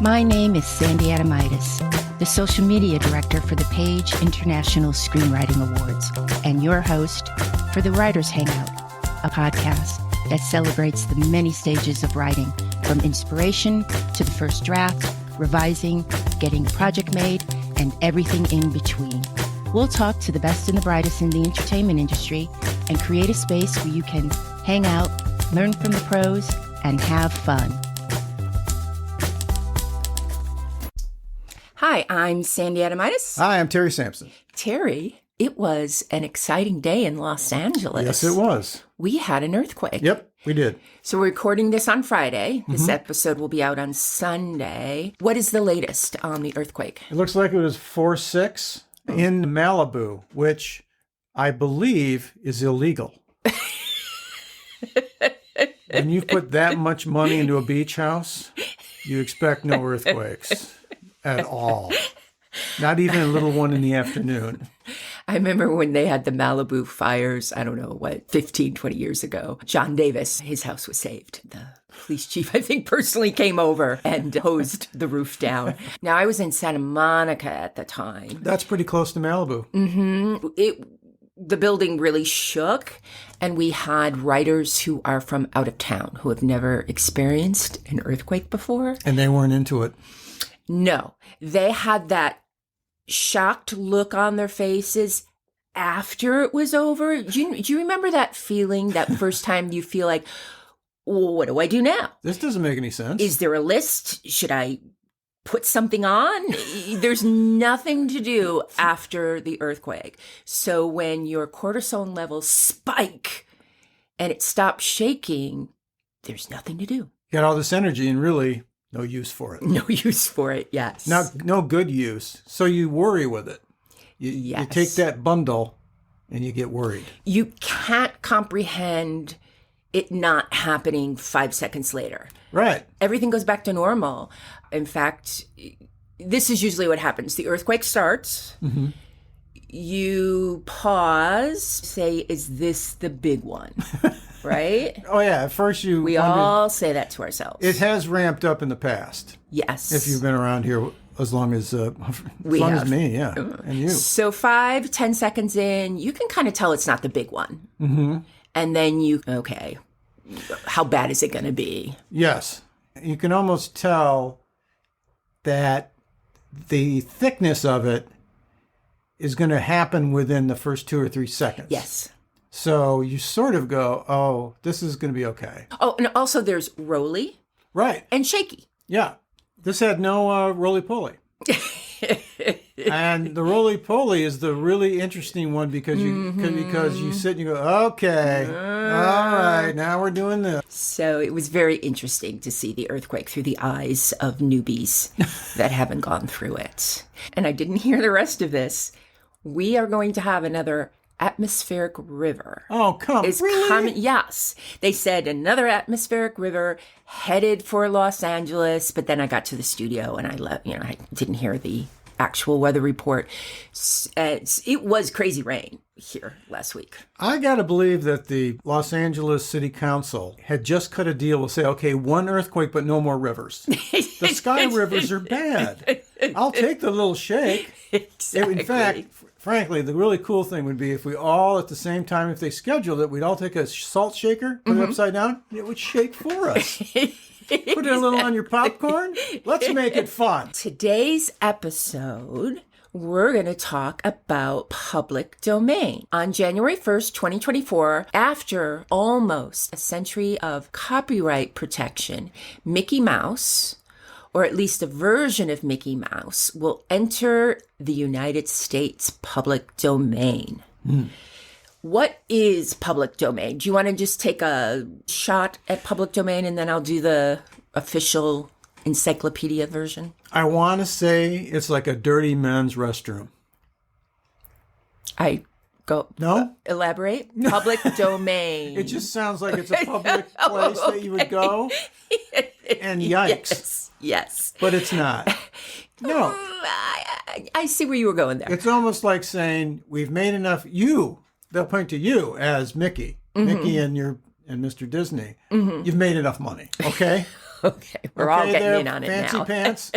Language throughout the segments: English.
My name is Sandy Adomaitis, the social media director for the Page International Screenwriting Awards, and your host for the Writers Hangout, a podcast that celebrates the many stages of writing, from inspiration to the first draft, revising, getting a project made, and everything in between. We'll talk to the best and the brightest in the entertainment industry and create a space where you can hang out, learn from the pros, and have fun. Hi, I'm Sandy Adomaitis. Hi, I'm Terry Sampson. Terry, it was an exciting day in Los Angeles. Yes, it was. We had an earthquake. Yep, we did. So we're recording this on Friday. This episode will be out on Sunday. What is the latest on the earthquake? It looks like it was 4.6 in Malibu, which I believe is illegal. When you put that much money into a beach house, you expect no earthquakes at all. Not even a little one in the afternoon. I remember when they had the Malibu fires, 15, 20 years ago. John Davis, his house was saved. The police chief, I think, personally came over and hosed the roof down. Now, I was in Santa Monica at the time. That's pretty close to Malibu. The building really shook, and we had writers who are from out of town who have never experienced an earthquake before. And they weren't into it. No, they had that shocked look on their faces after it was over. Do you remember that feeling, that first time you feel like, well, what do I do now? This doesn't make any sense. Is there a list? Should I put something on? There's nothing to do after the earthquake. So when your cortisone levels spike and it stops shaking, there's nothing to do. You got all this energy and really no use for it. No use for it, yes. No good use. So you worry with it. You take that bundle and you get worried. You can't comprehend it not happening 5 seconds later. Right. Everything goes back to normal. In fact, this is usually what happens. The earthquake starts. Mm-hmm. You pause, say, is this the big one? Right? Oh, yeah. At first we all say that to ourselves. It has ramped up in the past. Yes. If you've been around here as long as me, yeah. And you. So 5-10 seconds in, you can kind of tell it's not the big one. Mm-hmm. And then okay, how bad is it going to be? Yes. You can almost tell that the thickness of it is going to happen within the first 2 or 3 seconds. Yes. So you sort of go, oh, this is going to be okay. Oh, and also there's roly. Right. And shaky. Yeah. This had no roly-poly. And the roly-poly is the really interesting one because you sit and you go, okay, all right, now we're doing this. So it was very interesting to see the earthquake through the eyes of newbies that haven't gone through it. And I didn't hear the rest of this. We are going to have another atmospheric river. Oh, really? Coming. Yes. They said another atmospheric river headed for Los Angeles, but then I got to the studio and I didn't hear the actual weather report. It was crazy rain here last week. I got to believe that the Los Angeles City Council had just cut a deal. We'll say, okay, one earthquake, but no more rivers. The sky rivers are bad. I'll take the little shake. Exactly. In fact, frankly, the really cool thing would be if we all at the same time, if they scheduled it, we'd all take a salt shaker, put it upside down, it would shake for us. Put it a little on your popcorn. Let's make it fun. Today's episode, we're going to talk about public domain. On January 1st, 2024, after almost a century of copyright protection, Mickey Mouse, or at least a version of Mickey Mouse, will enter the United States public domain. What is public domain? Do you want to just take a shot at public domain and then I'll do the official encyclopedia version? I want to say it's like a dirty men's restroom. No? Elaborate? Public domain. It just sounds like it's a public place that you would go. And yikes. Yes. But it's not. No. I see where you were going there. It's almost like saying, we've made enough. They'll point to you as Mickey. Mickey and Mr. Disney. You've made enough money, okay? Okay, we're all getting there, in on it fancy now. pants.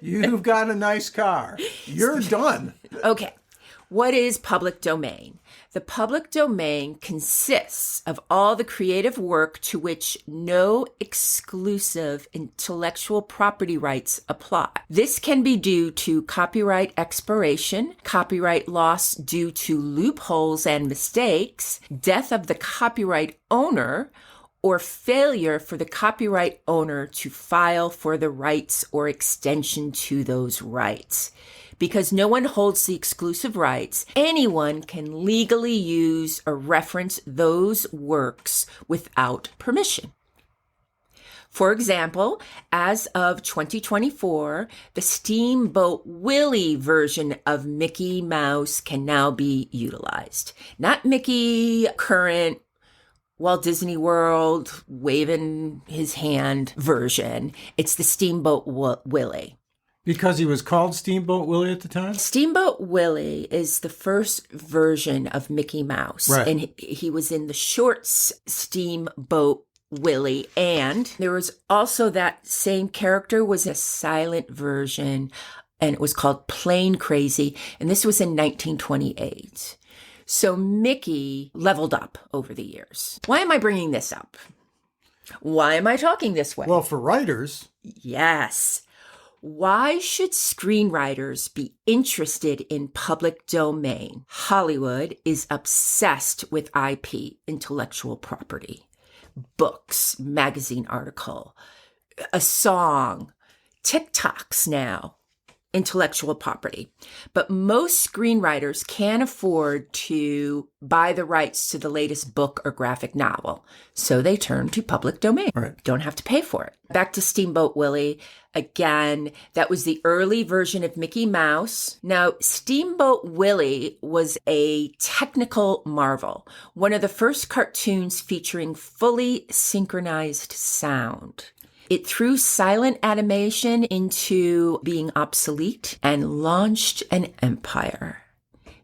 You've got a nice car. You're done. Okay, what is public domain? The public domain consists of all the creative work to which no exclusive intellectual property rights apply. This can be due to copyright expiration, copyright loss due to loopholes and mistakes, death of the copyright owner, or failure for the copyright owner to file for the rights or extension to those rights. Because no one holds the exclusive rights, anyone can legally use or reference those works without permission. For example, as of 2024, the Steamboat Willie version of Mickey Mouse can now be utilized. Not Mickey current Walt Disney World waving his hand version. It's the Steamboat Willie. Because he was called Steamboat Willie at the time? Steamboat Willie is the first version of Mickey Mouse. Right. And he was in the shorts Steamboat Willie. And there was also that same character was a silent version, and it was called Plain Crazy. And this was in 1928. So Mickey leveled up over the years. Why am I bringing this up? Why am I talking this way? Well, for writers. Yes. Why should screenwriters be interested in public domain? Hollywood is obsessed with IP, intellectual property, books, magazine article, a song, TikToks now, intellectual property. But most screenwriters can't afford to buy the rights to the latest book or graphic novel. So they turn to public domain. Right. Don't have to pay for it. Back to Steamboat Willie. Again, that was the early version of Mickey Mouse. Now, Steamboat Willie was a technical marvel, one of the first cartoons featuring fully synchronized sound. It threw silent animation into being obsolete and launched an empire.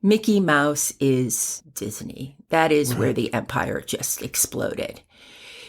Mickey Mouse is Disney. That is where the empire just exploded.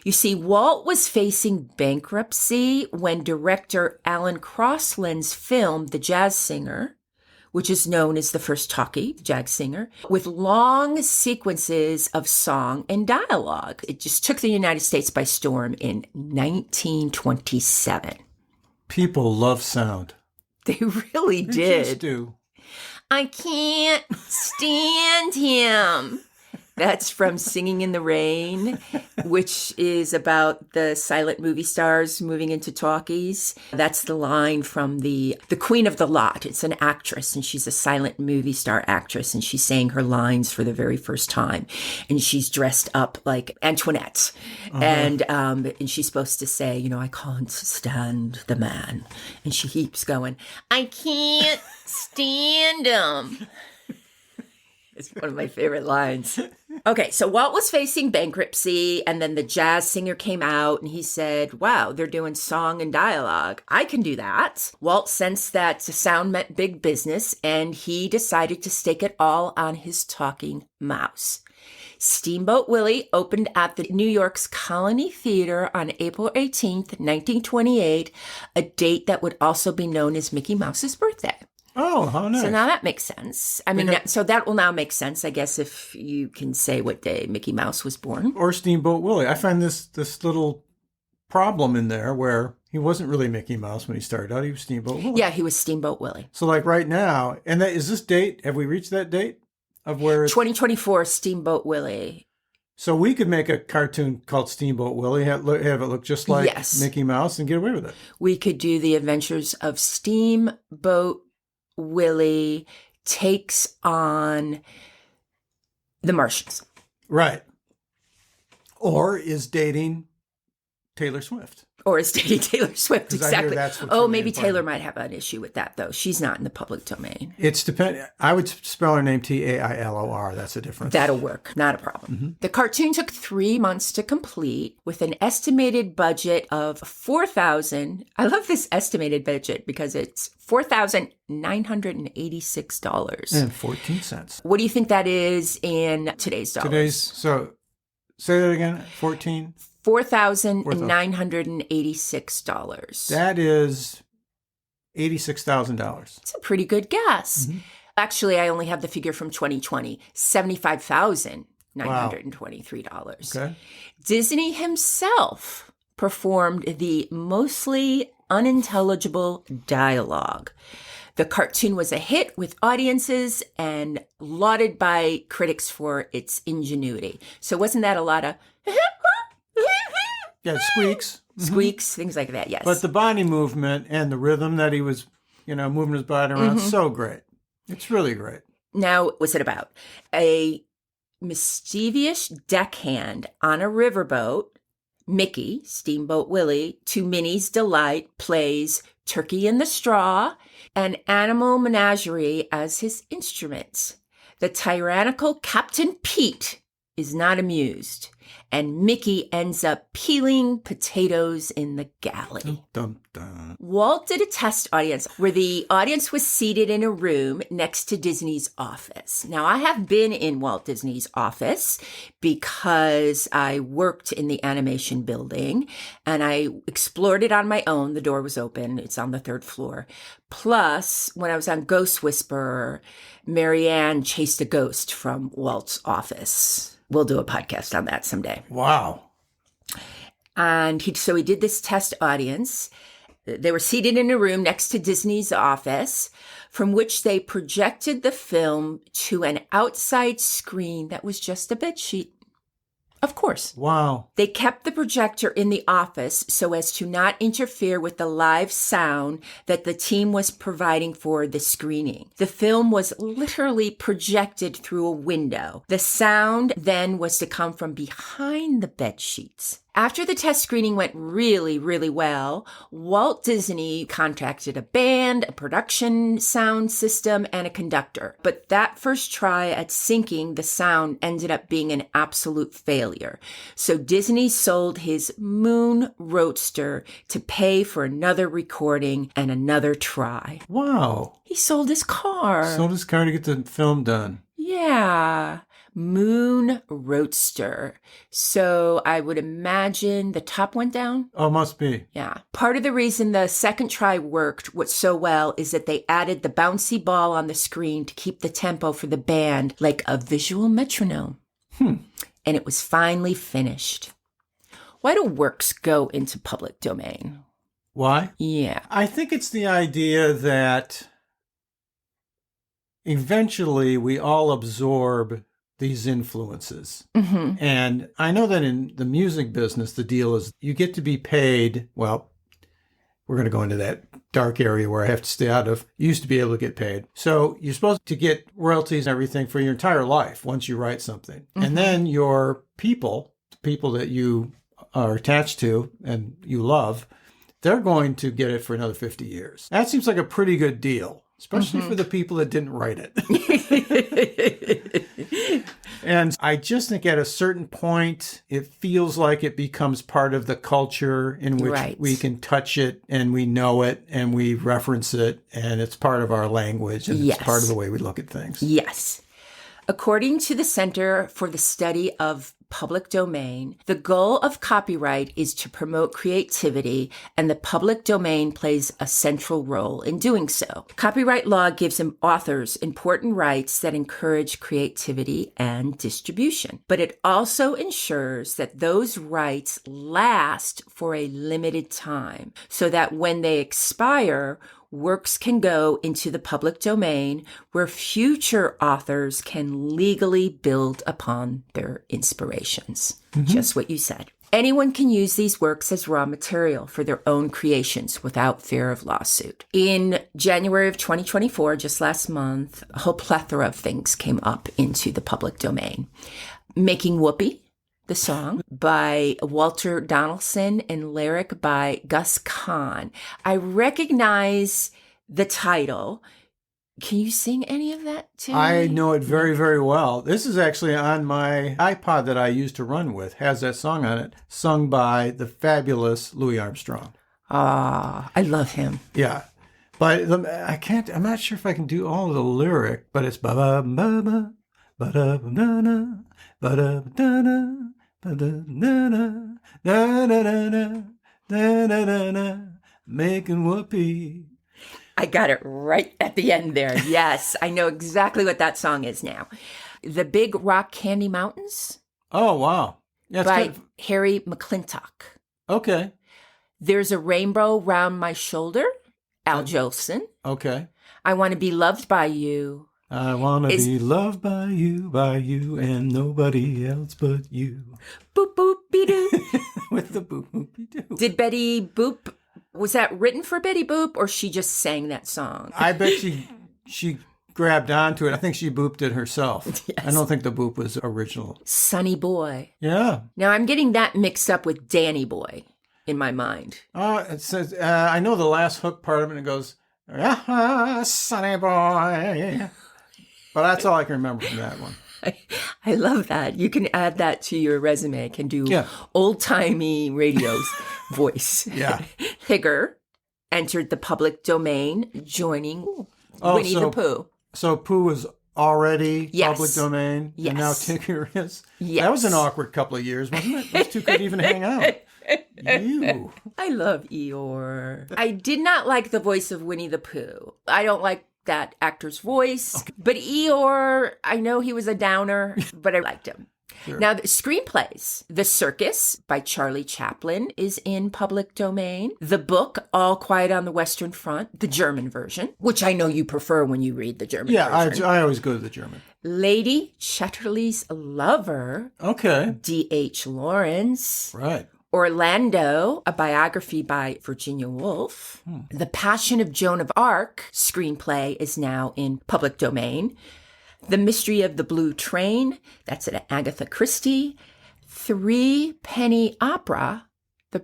You see, Walt was facing bankruptcy when director Alan Crosland's film, The Jazz Singer, which is known as the first talkie, The Jazz Singer, with long sequences of song and dialogue. It just took the United States by storm in 1927. People love sound. They really They did. just do. I can't stand him. That's from Singing in the Rain, which is about the silent movie stars moving into talkies. That's the line from the Queen of the Lot. It's an actress, and she's a silent movie star actress, and she's saying her lines for the very first time. And she's dressed up like Antoinette. And she's supposed to say, you know, I can't stand the man. And she keeps going, I can't stand him. It's one of my favorite lines. Okay, so Walt was facing bankruptcy, and then The Jazz Singer came out, and he said, wow, they're doing song and dialogue. I can do that. Walt sensed that sound meant big business, and he decided to stake it all on his talking mouse. Steamboat Willie opened at the New York's Colony Theater on April 18th, 1928, a date that would also be known as Mickey Mouse's birthday. Oh, how nice. So now that makes sense. I mean, so that will now make sense, I guess, if you can say what day Mickey Mouse was born. Or Steamboat Willie. I find this little problem in there where he wasn't really Mickey Mouse when he started out. He was Steamboat Willie. Yeah, he was Steamboat Willie. So like right now, and that is this date, have we reached that date of where it's... 2024 Steamboat Willie. So we could make a cartoon called Steamboat Willie, have it look just like Mickey Mouse and get away with it. We could do the adventures of Steamboat Willie takes on the Martians. Right. Or is dating Taylor Swift. Or is dating Taylor Swift, exactly. Maybe important. Taylor might have an issue with that, though. She's not in the public domain. It's I would spell her name Tailor. That's a difference. That'll work. Not a problem. Mm-hmm. The cartoon took 3 months to complete with an estimated budget of $4,000. I love this estimated budget because it's $4,986.14. What do you think that is in today's dollars? So say that again. 14? $4,986. That is $86,000. It's a pretty good guess. Actually, I only have the figure from 2020, $75,923. Okay. Disney himself performed the mostly unintelligible dialogue. The cartoon was a hit with audiences and lauded by critics for its ingenuity. So wasn't that a lot of Yeah, squeaks. squeaks, things like that? Yes. But the body movement and the rhythm that he was, moving his body around, so great. It's really great. Now, what's it about? A mischievous deckhand on a riverboat, Mickey, Steamboat Willie, to Minnie's delight, plays Turkey in the Straw and Animal Menagerie as his instruments. The tyrannical Captain Pete is not amused, and Mickey ends up peeling potatoes in the galley. Dum, dum. Walt did a test audience where the audience was seated in a room next to Disney's office. Now, I have been in Walt Disney's office because I worked in the animation building and I explored it on my own. The door was open. It's on the 3rd floor. Plus, when I was on Ghost Whisperer, Marianne chased a ghost from Walt's office. We'll do a podcast on that someday. Wow. And so he did this test audience. They were seated in a room next to Disney's office, from which they projected the film to an outside screen that was just a bedsheet. Of course. Wow. They kept the projector in the office so as to not interfere with the live sound that the team was providing for the screening. The film was literally projected through a window. The sound then was to come from behind the bed sheets. After the test screening went really, really well, Walt Disney contracted a band, a production sound system, and a conductor. But that first try at syncing the sound ended up being an absolute failure. So Disney sold his Moon Roadster to pay for another recording and another try. Wow. He sold his car. Sold his car to get the film done. Yeah. Moon Roadster. So I would imagine the top went down. Oh, must be. Yeah. Part of the reason the second try worked so well is that they added the bouncy ball on the screen to keep the tempo for the band like a visual metronome. And it was finally finished. Why do works go into public domain? Why? Yeah. I think it's the idea that eventually we all absorb these influences. And I know that in the music business, the deal is you get to be paid. Well, we're going to go into that dark area where I have to stay out of. You used to be able to get paid. So you're supposed to get royalties and everything for your entire life once you write something. And then your people, the people that you are attached to and you love, they're going to get it for another 50 years. That seems like a pretty good deal, especially for the people that didn't write it. And I just think at a certain point, it feels like it becomes part of the culture in which we can touch it and we know it and we reference it and it's part of our language and it's part of the way we look at things. Yes. According to the Center for the Study of Public Domain, the goal of copyright is to promote creativity, and the public domain plays a central role in doing so. Copyright law gives authors important rights that encourage creativity and distribution, but it also ensures that those rights last for a limited time so that when they expire, works can go into the public domain where future authors can legally build upon their inspirations. Just what you said. Anyone can use these works as raw material for their own creations without fear of lawsuit. In January of 2024, just last month, a whole plethora of things came up into the public domain. Making Whoopi, the song by Walter Donaldson and lyric by Gus Kahn. I recognize the title. Can you sing any of that to me? I know it very, very well. This is actually on my iPod that I used to run with. Has that song on it, sung by the fabulous Louis Armstrong. Ah, I love him. Yeah. But I'm not sure if I can do all of the lyric, but it's ba ba ba ba ba da ba da ba da ba da Ba-da-na-na, na-na-na-na, na-na-na-na, making whoopee. I got it right at the end there. Yes, I know exactly what that song is now. The Big Rock Candy Mountains Oh, wow. Yeah, it's by kind of, Harry McClintock. okay. There's a Rainbow Round My Shoulder, Al Jolson. Okay. I Want to Be Loved by You. I want to be loved by you, and nobody else but you. Boop, boop, be doo. With the boop-boop-doo. Did Betty Boop, was that written for Betty Boop or she just sang that song? I bet she grabbed onto it. I think she booped it herself. Yes. I don't think the boop was original. Sunny Boy. Yeah. Now I'm getting that mixed up with Danny Boy in my mind. It says, I know the last hook part of it, and it goes, Sonny boy. But that's all I can remember from that one. I love that. You can add that to your resume. Can do old-timey radio's voice. Yeah. Tigger entered the public domain, joining Winnie the Pooh. So Pooh was already Yes. public domain, Yes. and now Tigger is? Yes. That was an awkward couple of years, wasn't it? Those two couldn't even hang out. You. I love Eeyore. I did not like the voice of Winnie the Pooh. I don't like that actor's voice. Okay. But Eeyore, I know he was a downer, but I liked him. Sure. Now, the screenplays. The Circus by Charlie Chaplin is in public domain. The book, All Quiet on the Western Front, the German version, which I know you prefer when you read the German version. I always go to the German. Lady Chatterley's Lover. Okay. D.H. Lawrence. Right. Orlando, a biography by Virginia Woolf. The Passion of Joan of Arc screenplay is now in public domain. The Mystery of the Blue Train, that's an Agatha Christie. Three Penny Opera, the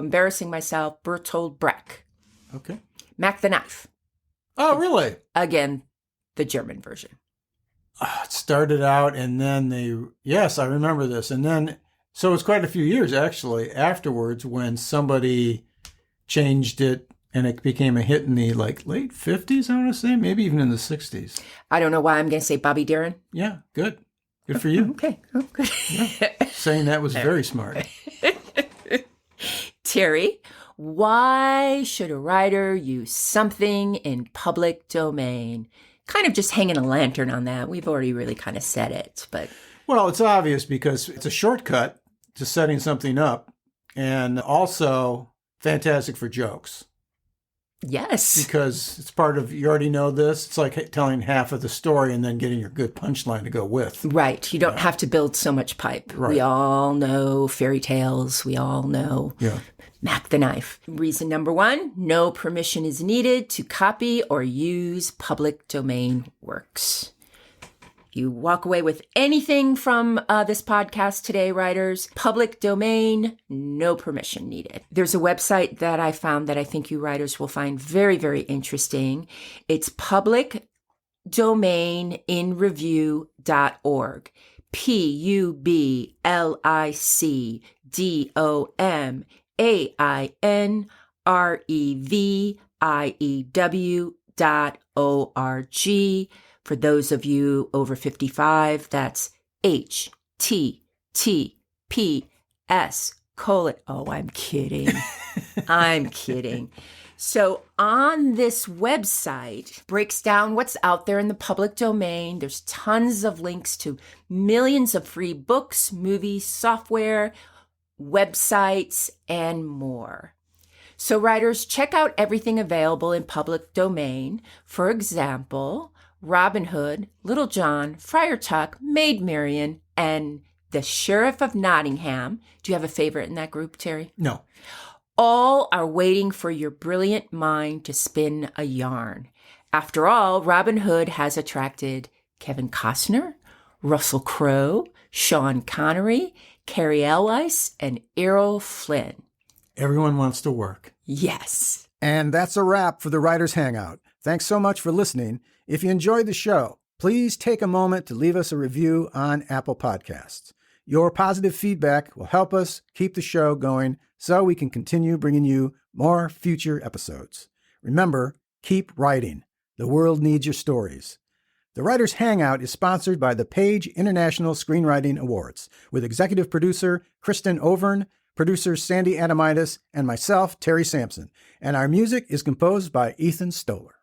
embarrassing myself, Bertolt Brecht. Okay. Mac the Knife. Oh, really? Again, the German version. It started out and then yes, I remember this. And then, so it was quite a few years actually afterwards when somebody changed it and it became a hit in the late 50s, I want to say, maybe even in the 60s. I don't know why I'm going to say Bobby Darin. Yeah, good. Good for you. Okay, oh, good. Yeah. Saying that was very smart. Terry, why should a writer use something in public domain? Kind of just hanging a lantern on that. We've already really kind of said it, but... Well, it's obvious because it's a shortcut to setting something up and also fantastic for jokes. Yes. Because it's part of, you already know this. It's like telling half of the story and then getting your good punchline to go with. Right. You don't have to build so much pipe. Right. We all know fairy tales. We all know Mac the Knife. Reason number one, no permission is needed to copy or use public domain works. You walk away with anything from this podcast today, writers. Public domain, no permission needed. There's a website that I found that I think you writers will find very, very interesting. It's publicdomaininreview.org. PUBLICDOMAINREVIEW.org. For those of you over 55, that's HTTPS:/. Oh, I'm kidding. I'm kidding. So on this website breaks down what's out there in the public domain. There's tons of links to millions of free books, movies, software, websites, and more. So writers, check out everything available in public domain. For example, Robin Hood, Little John, Friar Tuck, Maid Marian, and the Sheriff of Nottingham. Do you have a favorite in that group, Terry? No. All are waiting for your brilliant mind to spin a yarn. After all, Robin Hood has attracted Kevin Costner, Russell Crowe, Sean Connery, Carrie Elwes, and Errol Flynn. Everyone wants to work. Yes. And that's a wrap for the Writers Hangout. Thanks so much for listening. If you enjoyed the show, please take a moment to leave us a review on Apple Podcasts. Your positive feedback will help us keep the show going so we can continue bringing you more future episodes. Remember, keep writing. The world needs your stories. The Writers Hangout is sponsored by the Page International Screenwriting Awards, with executive producer Kristin Overn, producers Sandy Adomaitis, and myself, Terry Sampson. And our music is composed by Ethan Stoller.